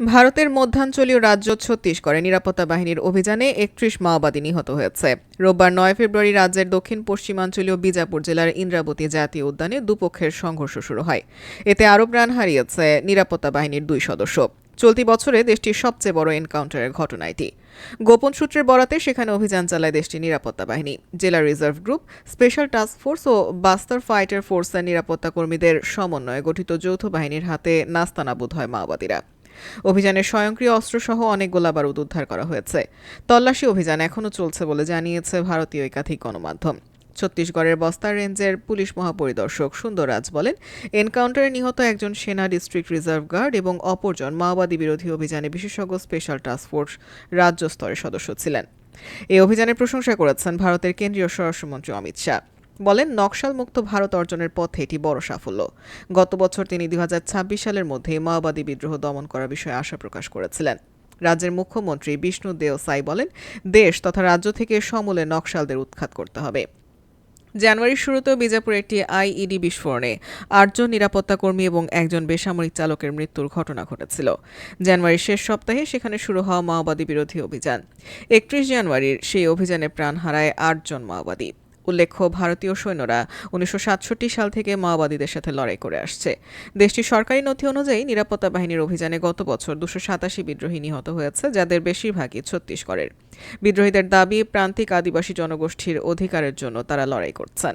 ভারতের মধ্যাঞ্চলীয় রাজ্য ছত্তিশগড়ে নিরাপত্তা বাহিনীর অভিযানে ৩১ মাওবাদী নিহত হয়েছে। রোববার ৯ ফেব্রুয়ারি রাজ্যের দক্ষিণ পশ্চিমাঞ্চলীয় বিজাপুর জেলার ইন্দ্রাবতী জাতীয় উদ্যানে দুপক্ষের সংঘর্ষ শুরু হয়। এতে আরও প্রাণ হারিয়েছে নিরাপত্তা বাহিনীর ২ সদস্য। চলতি বছরে দেশটির সবচেয়ে বড় এনকাউন্টারের ঘটনা এটি। গোপন সূত্রের বরাতে সেখানে অভিযান চালায় দেশটির নিরাপত্তা বাহিনী। জেলা reserve group, special task force ও বাস্তার ফাইটার ফোর্সের নিরাপত্তা কর্মীদের সমন্বয়ে গঠিত যৌথ বাহিনীর হাতে নাস্তানাবুদ হয় মাওবাদীরা। অভিযানে স্বয়ংক্রিয় অস্ত্রসহ অনেক গোলাবারুদ উদ্ধার করা হয়েছে। তল্লাশি অভিযান এখনও চলছে বলে জানিয়েছে ভারতীয় একাধিক গণমাধ্যম। ছত্তিশগড়ের বস্তার রেঞ্জের পুলিশ মহাপরিদর্শক সুন্দর রাজ বলেন, এনকাউন্টারে নিহত একজন সেনা ডিস্ট্রিক্ট রিজার্ভ গার্ড এবং অপরজন মাওবাদী বিরোধী অভিযানে বিশেষজ্ঞ স্পেশাল টাস্ক ফোর্স রাজ্য স্তরের সদস্য ছিলেন। এই অভিযানের প্রশংসা করেছেন ভারতের কেন্দ্রীয় স্বরাষ্ট্রমন্ত্রী অমিত শাহ। বলেন, নকশাল মুক্ত ভারত অর্জনের পথে এটি বড় সাফল্য। গত বছর তিনি ২০২৬ সালের মধ্যে মাওবাদী বিদ্রোহ দমন করার বিষয়ে আশা প্রকাশ করেছিলেন। রাজ্যের মুখ্যমন্ত্রী বিষ্ণু দেও সাই বলেন, দেশ তথা রাজ্য থেকে সমূলে নকশালদের উৎখাত করতে হবে। জানুয়ারির শুরুতেও বিজাপুরে একটি আইইডি বিস্ফোরণে ৮ জন নিরাপত্তা কর্মী এবং একজন বেসামরিক চালকের মৃত্যুর ঘটনা ঘটেছিল। জানুয়ারির শেষ সপ্তাহে সেখানে শুরু হওয়া মাওবাদী বিরোধী অভিযান। ৩১ জানুয়ারির সেই অভিযানে প্রাণ হারায় ৮ জন মাওবাদী। উল্লেখ্য, ভারতীয় সৈন্যরা ১৯৬৭ সাল থেকে মাওবাদীদের সাথে লড়াই করে আসছে। দেশটির সরকারি নথি অনুযায়ী নিরাপত্তা বাহিনীর অভিযানে গত বছর ২৮৭ বিদ্রোহী নিহত হয়েছে, যাদের বেশিরভাগই ছত্তিশগড়ের। বিদ্রোহীদের দাবি, প্রান্তিক আদিবাসী জনগোষ্ঠীর অধিকারের জন্য তারা লড়াই করছেন।